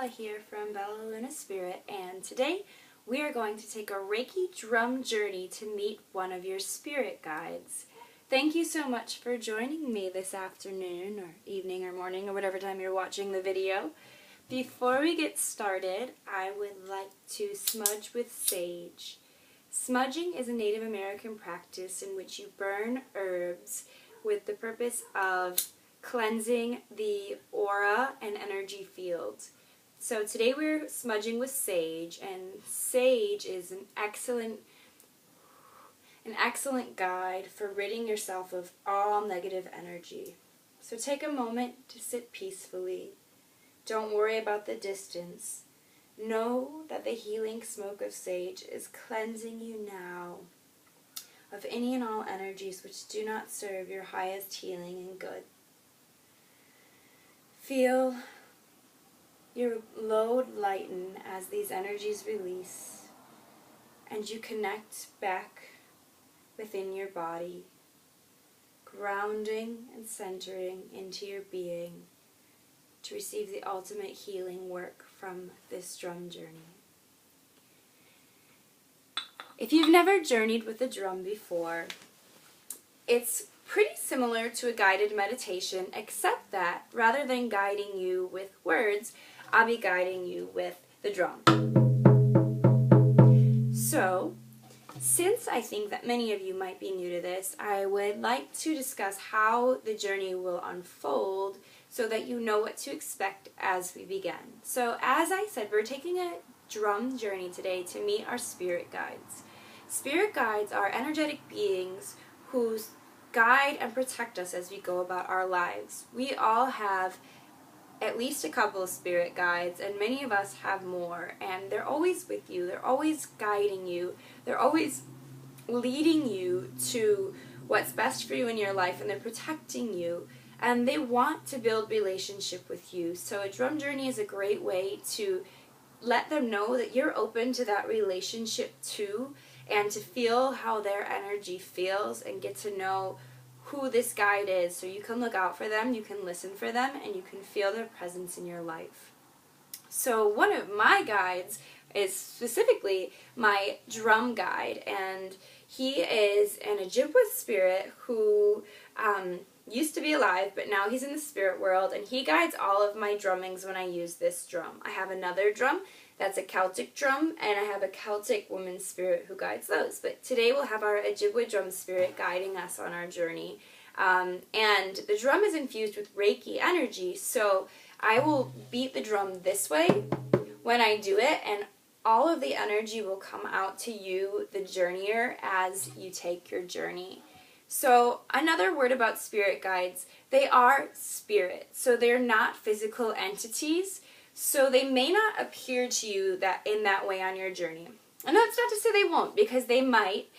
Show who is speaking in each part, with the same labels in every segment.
Speaker 1: Bella here from Bella Luna Spirit, and today we are going to take a Reiki drum journey to meet one of your spirit guides. Thank you so much for joining me this afternoon or evening or morning or whatever time you're watching the video. Before we get started, I would like to smudge with sage. Smudging is a Native American practice in which you burn herbs with the purpose of cleansing the aura and energy field. So today we're smudging with sage, and sage is an excellent guide for ridding yourself of all negative energy. So take a moment to sit peacefully. Don't worry about the distance. Know that the healing smoke of sage is cleansing you now of any and all energies which do not serve your highest healing and good. Feel your load lighten as these energies release, and you connect back within your body, grounding and centering into your being to receive the ultimate healing work from this drum journey. If you've never journeyed with a drum before, it's pretty similar to a guided meditation, except that rather than guiding you with words, I'll be guiding you with the drum. So, since I think that many of you might be new to this, I would like to discuss how the journey will unfold so that you know what to expect as we begin. So, as I said, we're taking a drum journey today to meet our spirit guides. Spirit guides are energetic beings who guide and protect us as we go about our lives. We all have at least a couple of spirit guides, and many of us have more, and they're always with you, they're always guiding you, they're always leading you to what's best for you in your life, and they're protecting you, and they want to build relationship with you. So a drum journey is a great way to let them know that you're open to that relationship too, and to feel how their energy feels and get to know who this guide is, so you can look out for them, you can listen for them, and you can feel their presence in your life. So one of my guides is specifically my drum guide, and he is an Ojibwa spirit who used to be alive, but now he's in the spirit world, and he guides all of my drummings when I use this drum. I have another drum that's a Celtic drum, and I have a Celtic woman spirit who guides those. But today we'll have our Ojibwa drum spirit guiding us on our journey. And the drum is infused with Reiki energy, so I will beat the drum this way when I do it, and all of the energy will come out to you, the journeyer, as you take your journey. So another word about spirit guides, they are spirit, so they're not physical entities. So they may not appear to you in that way on your journey. And that's not to say they won't, because they might.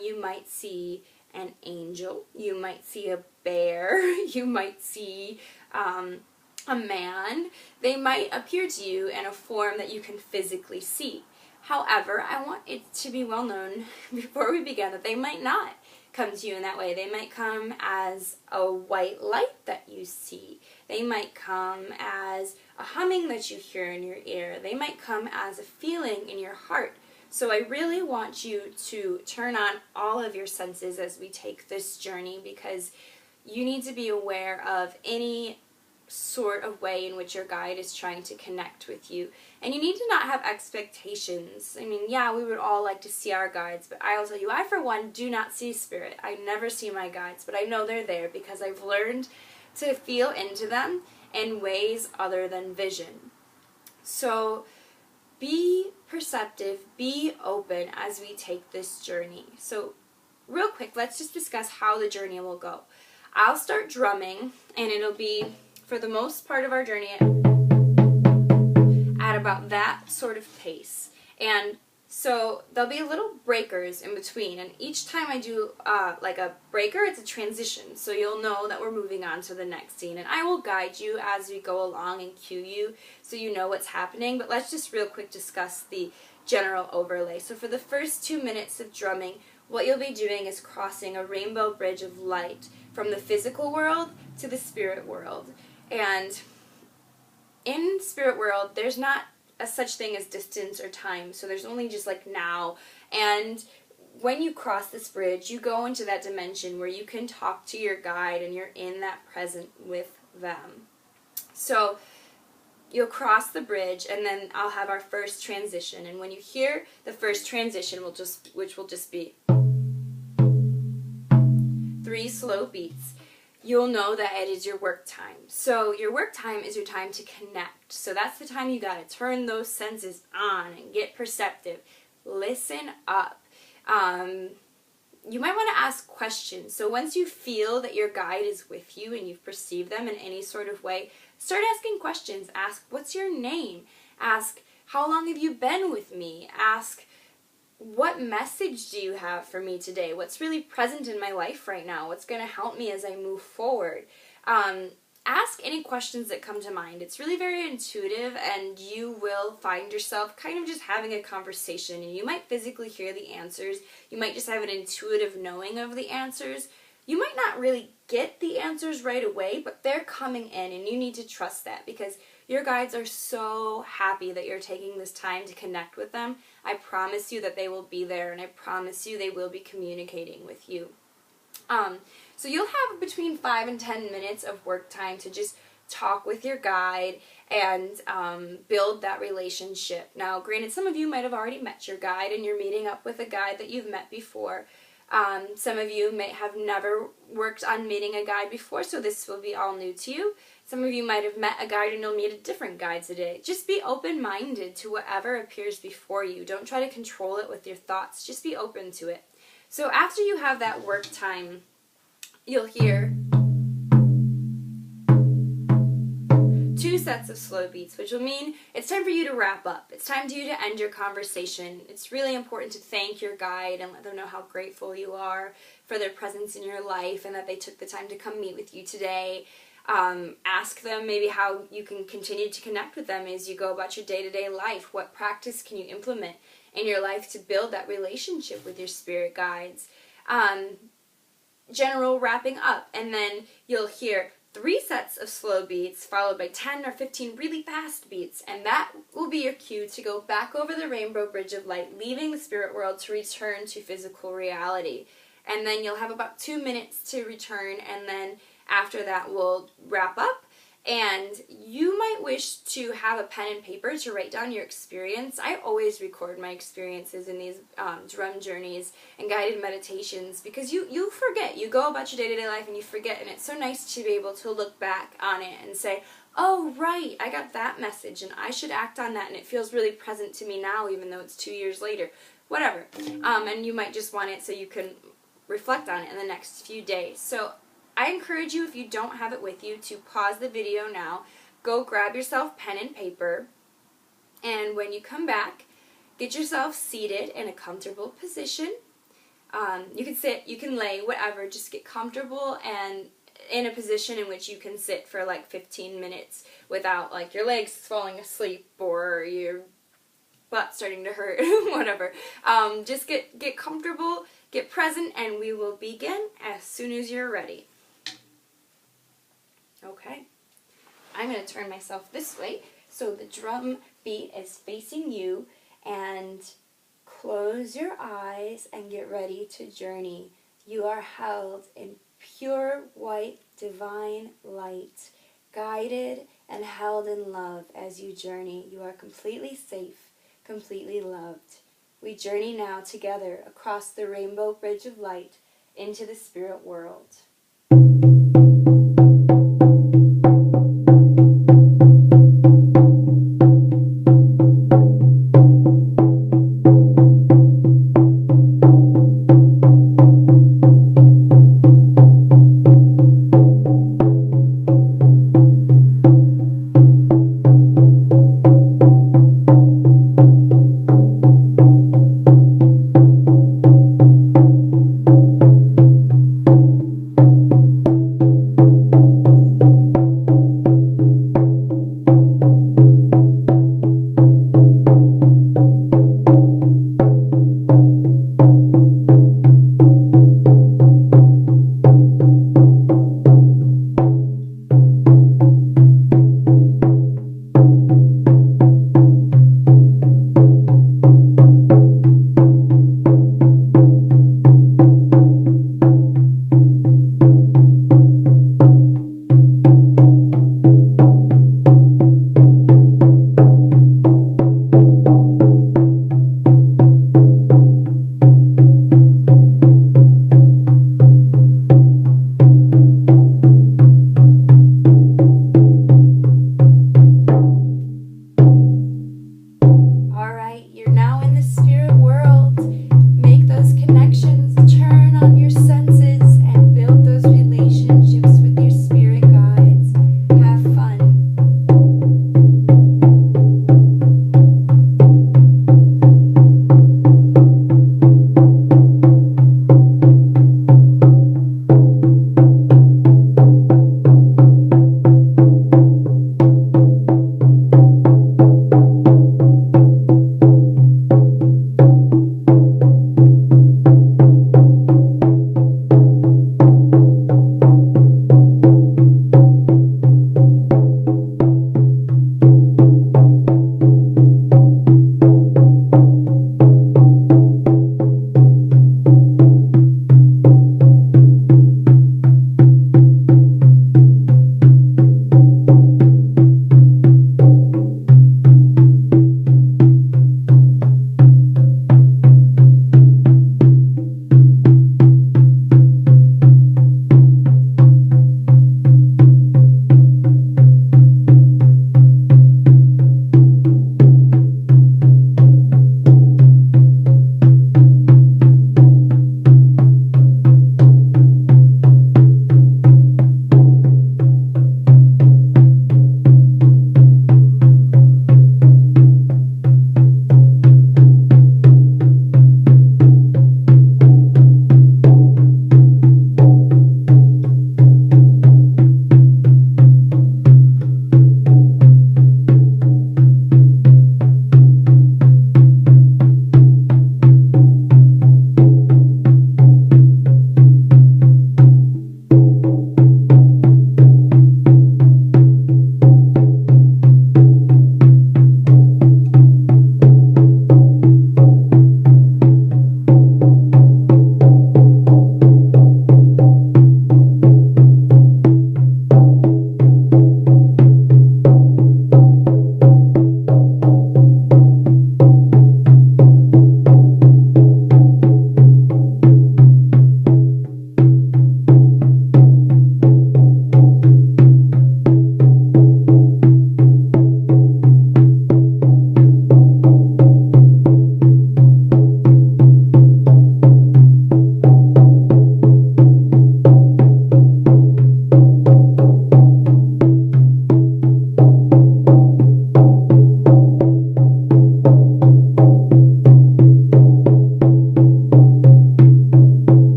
Speaker 1: You might see an angel, you might see a bear, you might see a man. They might appear to you in a form that you can physically see. However, I want it to be well known before we begin that they might not come to you in that way. They might come as a white light that you see. They might come as a humming that you hear in your ear. They might come as a feeling in your heart. So I really want you to turn on all of your senses as we take this journey, because you need to be aware of any sort of way in which your guide is trying to connect with you. And you need to not have expectations. I mean, yeah, we would all like to see our guides, but I will tell you, I for one do not see spirit. I never see my guides, but I know they're there because I've learned to feel into them in ways other than vision. So be perceptive, be open as we take this journey. So real quick, let's just discuss how the journey will go. I'll start drumming, and it'll be, for the most part of our journey, at about that sort of pace. And so there'll be little breakers in between, and each time I do like a breaker, it's a transition, so you'll know that we're moving on to the next scene. And I will guide you as we go along and cue you so you know what's happening, but let's just real quick discuss the general overlay. So for the first 2 minutes of drumming, what you'll be doing is crossing a rainbow bridge of light from the physical world to the spirit world. And in spirit world, there's not a such thing as distance or time, so there's only just like now. And when you cross this bridge, you go into that dimension where you can talk to your guide and you're in that present with them. So you'll cross the bridge, and then I'll have our first transition. And when you hear the first transition, which will just be 3 slow beats, you'll know that it is your work time. So your work time is your time to connect. So that's the time you got to turn those senses on and get perceptive. Listen up. You might want to ask questions. So once you feel that your guide is with you and you've perceived them in any sort of way, start asking questions. Ask, what's your name? Ask, how long have you been with me? Ask, what message do you have for me today? What's really present in my life right now? What's going to help me as I move forward? Ask any questions that come to mind. It's really very intuitive, and you will find yourself kind of just having a conversation, and you might physically hear the answers. You might just have an intuitive knowing of the answers. You might not really get the answers right away, but they're coming in, and you need to trust that, because your guides are so happy that you're taking this time to connect with them. I promise you that they will be there, and I promise you they will be communicating with you. So you'll have between 5 and 10 minutes of work time to just talk with your guide and build that relationship. Now, granted, some of you might have already met your guide and you're meeting up with a guide that you've met before. Some of you may have never worked on meeting a guide before, so this will be all new to you. Some of you might have met a guide and you'll meet a different guide today. Just be open-minded to whatever appears before you. Don't try to control it with your thoughts. Just be open to it. So after you have that work time, you'll hear 2 sets of slow beats, which will mean it's time for you to wrap up. It's time for you to end your conversation. It's really important to thank your guide and let them know how grateful you are for their presence in your life and that they took the time to come meet with you today. Ask them maybe how you can continue to connect with them as you go about your day-to-day life. What practice can you implement in your life to build that relationship with your spirit guides? General wrapping up, and then you'll hear 3 sets of slow beats followed by 10 or 15 really fast beats, and that will be your cue to go back over the rainbow bridge of light, leaving the spirit world to return to physical reality. And then you'll have about 2 minutes to return, and then after that we'll wrap up. And you might wish to have a pen and paper to write down your experience. I always record my experiences in these drum journeys and guided meditations, because you forget. You go about your day-to-day life and you forget, and it's so nice to be able to look back on it and say, oh, right, I got that message and I should act on that, and it feels really present to me now even though it's 2 years later. Whatever. And you might just want it so you can reflect on it in the next few days. So I encourage you, if you don't have it with you, to pause the video now, go grab yourself pen and paper, and when you come back, get yourself seated in a comfortable position. You can sit, you can lay, whatever, just get comfortable and in a position in which you can sit for like 15 minutes without like your legs falling asleep or your butt starting to hurt, whatever. Just get comfortable, get present, and we will begin as soon as you're ready. Okay, I'm going to turn myself this way so the drum beat is facing you, and close your eyes and get ready to journey. You are held in pure white divine light, guided and held in love as you journey. You are completely safe, completely loved. We journey now together across the rainbow bridge of light into the spirit world.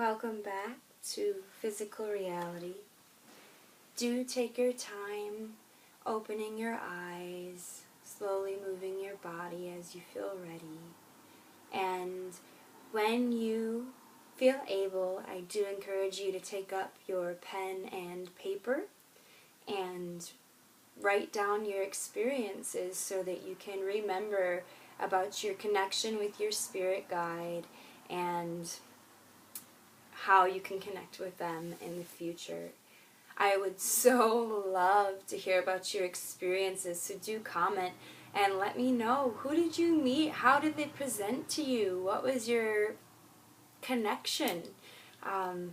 Speaker 1: Welcome back to Physical Reality. Do take your time opening your eyes, slowly moving your body as you feel ready. And when you feel able, I do encourage you to take up your pen and paper and write down your experiences so that you can remember about your connection with your spirit guide and how you can connect with them in the future. I would so love to hear about your experiences, so do comment and let me know. Who did you meet? How did they present to you? What was your connection? I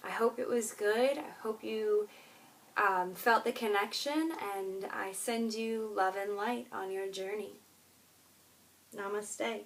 Speaker 1: hope it was good. I hope you felt the connection, and I send you love and light on your journey. Namaste.